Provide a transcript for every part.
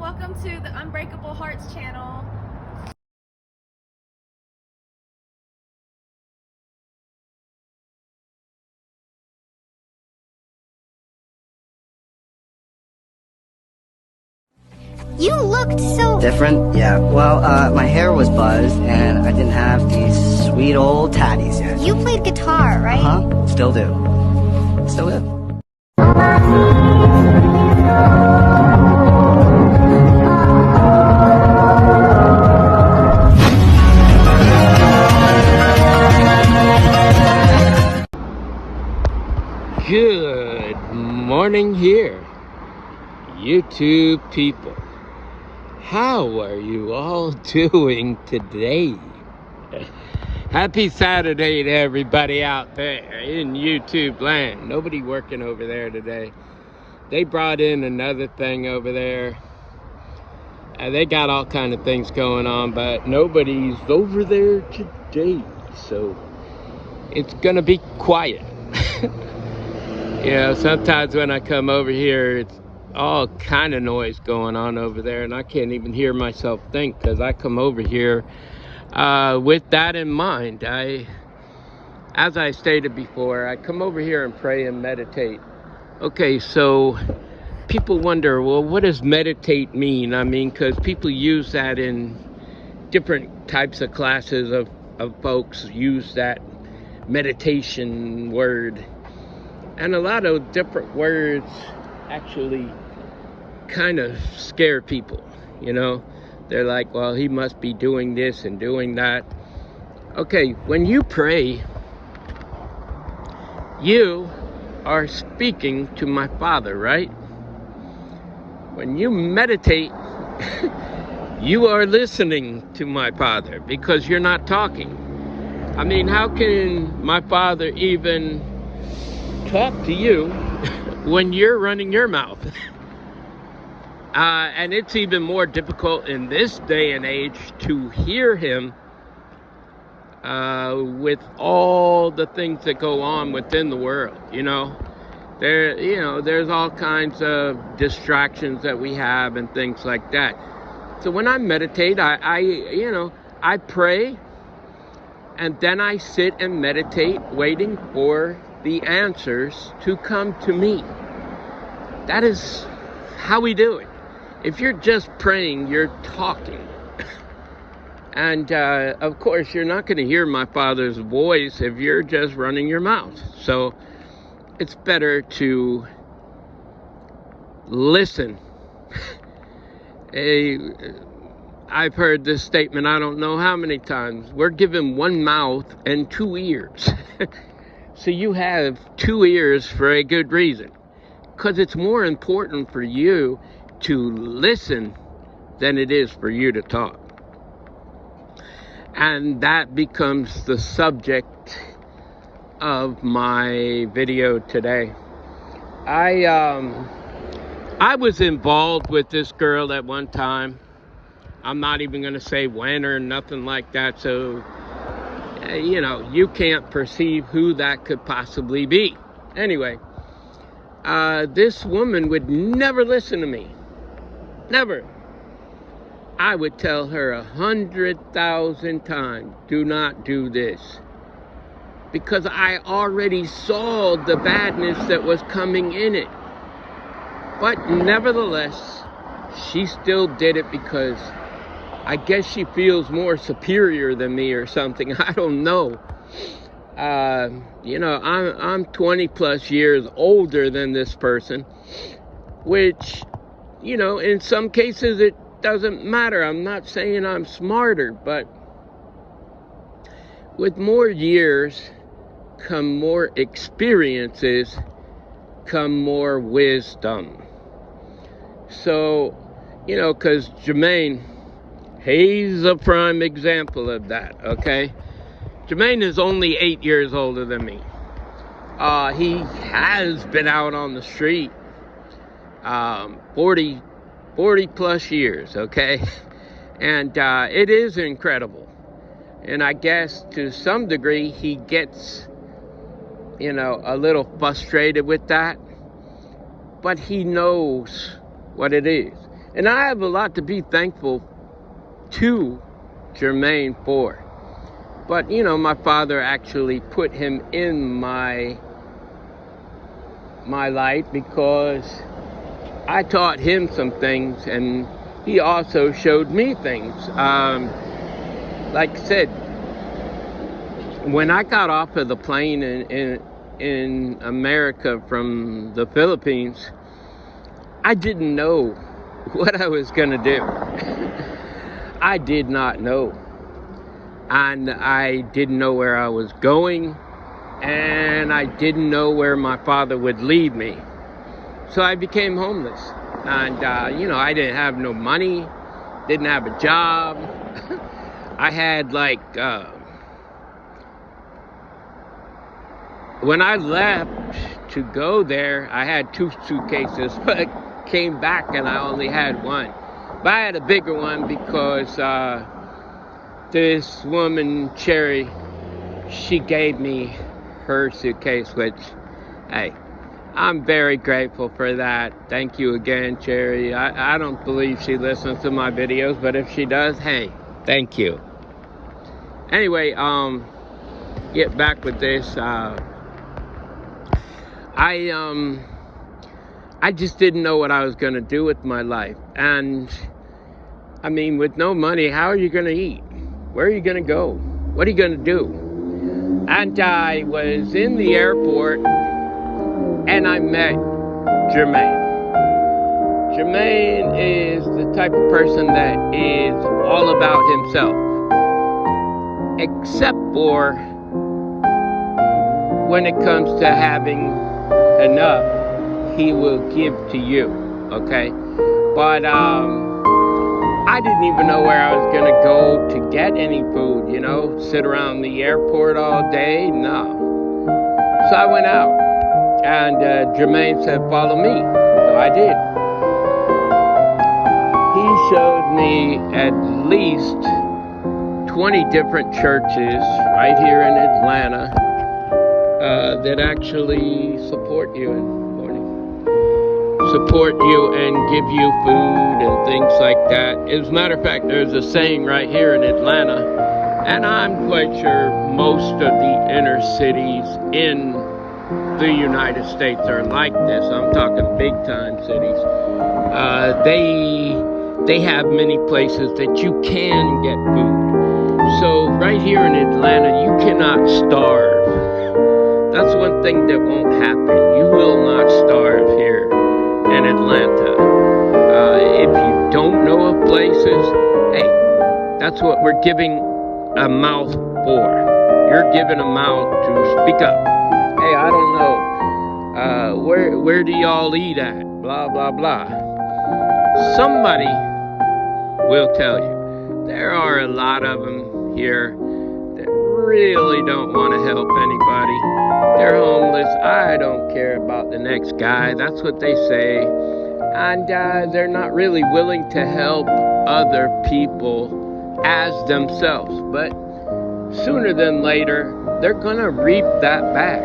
welcome to the Unbreakable Hearts channel. You looked so different. Yeah, well, my hair was buzzed and I didn't have these sweet old tatties yet. You played guitar, right? Uh-huh, still do. Still do. Good morning here, YouTube people. How are you all doing today? Happy Saturday to everybody out there in YouTube land. Nobody working over there today. They brought in another thing over there. They got all kind of things going on, but nobody's over there today. So it's gonna be quiet. You know, sometimes when I come over here, it's all kind of noise going on over there, and I can't even hear myself think because I come over here with that in mind. As I stated before, I come over here and pray and meditate. Okay, so people wonder, well, what does meditate mean? I mean, because people use that in different types of classes of folks use that meditation word. And a lot of different words actually kind of scare people, you know? They're like, well, he must be doing this and doing that. Okay, when you pray, you are speaking to my Father, right? When you meditate, you are listening to my Father because you're not talking. I mean, how can my Father even talk to you when you're running your mouth? And it's even more difficult in this day and age to hear him with all the things that go on within the world. There's all kinds of distractions that we have and things like that. So when I meditate, I pray, and then I sit and meditate, waiting for the answers to come to me. That is how we do it. If you're just praying, you're talking. And of course, you're not going to hear my Father's voice if you're just running your mouth. So it's better to listen. I've heard this statement I don't know how many times. We're given one mouth and two ears. So you have two ears for a good reason. Because it's more important for you to listen than it is for you to talk. And that becomes the subject of my video today. I was involved with this girl at one time. I'm not even going to say when or nothing like that. So, you can't perceive who that could possibly be. Anyway, this woman would never listen to me. Never. I would tell her 100,000 times, do not do this. Because I already saw the badness that was coming in it. But nevertheless, she still did it because I guess she feels more superior than me or something. I don't know. I'm 20 plus years older than this person, which, in some cases it doesn't matter. I'm not saying I'm smarter, but with more years come more experiences, come more wisdom. So, because Jermaine, he's a prime example of that, okay? Jermaine is only 8 years older than me. He has been out on the street 40 plus years, okay? And it is incredible. And I guess to some degree he gets, a little frustrated with that. But he knows what it is. And I have a lot to be thankful to Jermaine for. But, you know, my father actually put him in my life because I taught him some things, and he also showed me things. Like I said, when I got off of the plane in America from the Philippines, I didn't know what I was going to do. I did not know. And I didn't know where I was going, and I didn't know where my father would lead me. So I became homeless. And, you know, I didn't have no money, didn't have a job. I had like, when I left to go there, I had 2 suitcases, but came back and I only had 1. But I had a bigger one because this woman, Cherry, she gave me her suitcase, which, hey, I'm very grateful for that. Thank you again, Cherry. I don't believe she listens to my videos, but if she does, hey, thank you. Anyway, get back with this. I just didn't know what I was going to do with my life. And, I mean, with no money, how are you going to eat? Where are you going to go? What are you going to do? And I was in the airport, and I met Jermaine. Jermaine is the type of person that is all about himself. Except for when it comes to having enough, he will give to you, okay? But I didn't even know where I was gonna go to get any food, you know? Sit around the airport all day? No. So I went out, and Jermaine said, follow me. So I did. He showed me at least 20 different churches right here in Atlanta that actually support you and give you food and things like that. As a matter of fact, there's a saying right here in Atlanta, and I'm quite sure most of the inner cities in the United States are like this. I'm talking big time cities. They have many places that you can get food. So right here in Atlanta, you cannot starve. That's one thing that won't happen. You will not starve here in Atlanta. If you don't know of places, hey, that's what we're giving a mouth for. You're given a mouth to speak up. Hey, I don't know. Where do y'all eat at? Blah, blah, blah. Somebody will tell you. There are a lot of them here that really don't want to help anybody. They're homeless. I don't care about the next guy. That's what they say. And they're not really willing to help other people as themselves. But sooner than later, they're going to reap that back.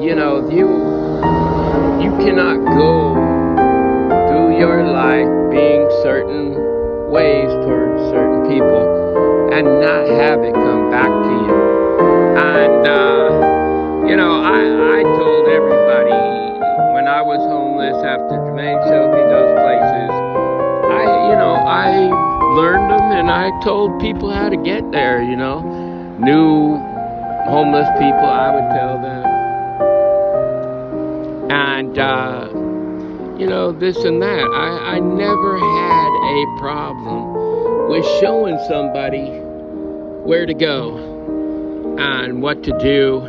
You know, you cannot go through your life being certain ways towards certain people and not have it come back to you. And, you know, I told everybody when I was homeless after Jermaine showed me those places, I learned them and I told people how to get there, you know. New homeless people, I would tell them. And, you know, this and that. I never had a problem with showing somebody where to go and what to do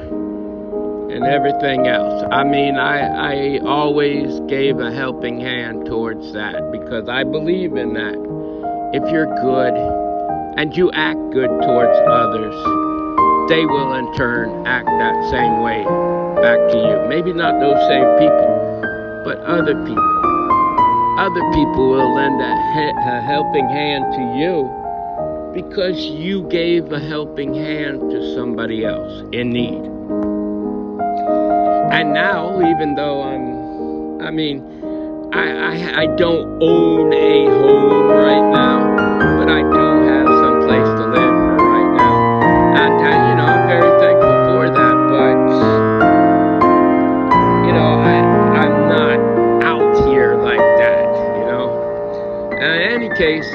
and everything else. I mean, I always gave a helping hand towards that because I believe in that. If you're good and you act good towards others, they will in turn act that same way back to you. Maybe not those same people, but other people. Other people will lend a helping hand to you because you gave a helping hand to somebody else in need. And now, even though I don't own a home right now, but I do have some place to live for right now. And, I'm very thankful for that, but, I'm not out here like that, In any case,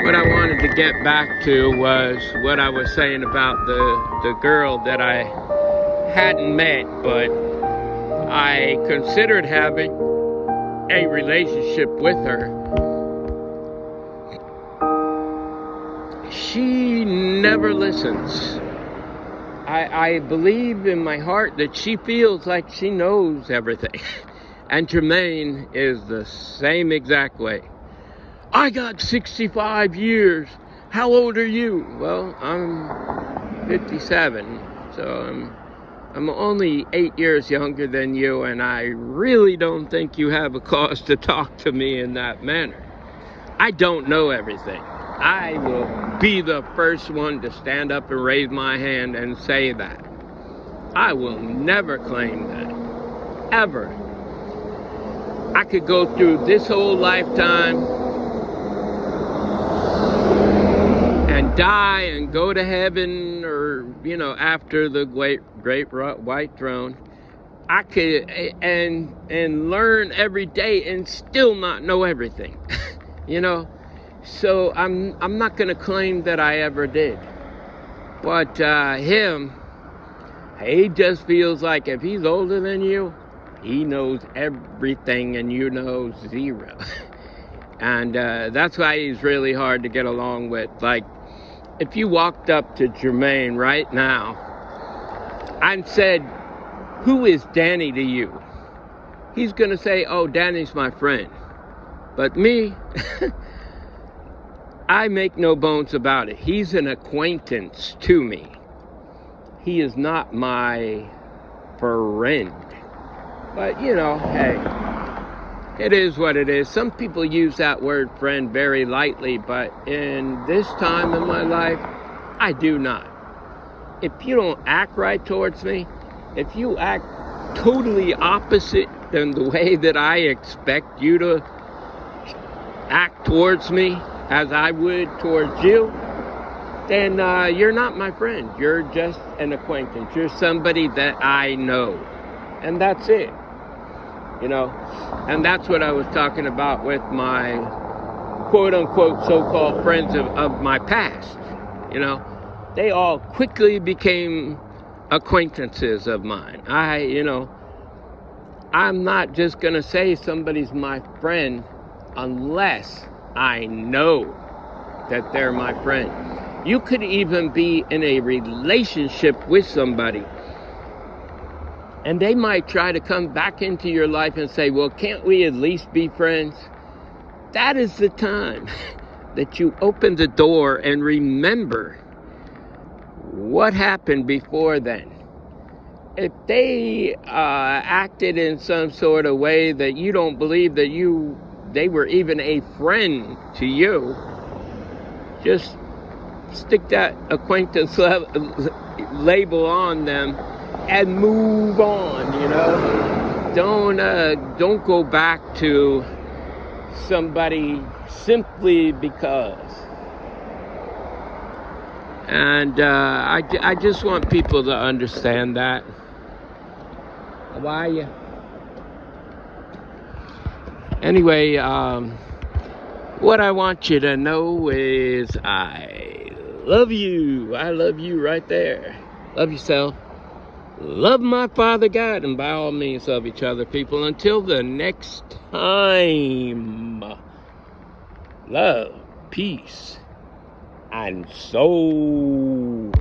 what I wanted to get back to was what I was saying about the girl that I hadn't met, but I considered having a relationship with her. She never listens. I believe in my heart that she feels like she knows everything. And Jermaine is the same exact way. I got 65 years. How old are you? Well, I'm 57, so I'm only 8 years younger than you, and I really don't think you have a cause to talk to me in that manner. I don't know everything. I will be the first one to stand up and raise my hand and say that. I will never claim that. Ever. I could go through this whole lifetime and die and go to heaven, or after the great white throne. I could and learn every day and still not know everything. So I'm not going to claim that I ever did. But he just feels like if he's older than you, he knows everything and you know zero. And that's why he's really hard to get along with. Like, if you walked up to Jermaine right now and said, who is Danny to you? He's going to say, oh, Danny's my friend. But me, I make no bones about it. He's an acquaintance to me. He is not my friend. But, hey, it is what it is. Some people use that word friend very lightly, but in this time in my life, I do not. If you don't act right towards me, if you act totally opposite than the way that I expect you to act towards me as I would towards you, then you're not my friend. You're just an acquaintance. You're somebody that I know. And that's it. And that's what I was talking about with my quote-unquote so-called friends of my past. They all quickly became acquaintances of mine. I'm not just going to say somebody's my friend unless I know that they're my friend. You could even be in a relationship with somebody, and they might try to come back into your life and say, well, can't we at least be friends? That is the time that you open the door and remember what happened before then. If they acted in some sort of way that you don't believe that they were even a friend to you, just stick that acquaintance label on them and move on. Don't go back to somebody simply because. And I just want people to understand that. Why you? Anyway, what I want you to know is I love you. I love you right there. Love yourself. Love my Father God, and by all means love each other, people. Until the next time, love, peace, and soul.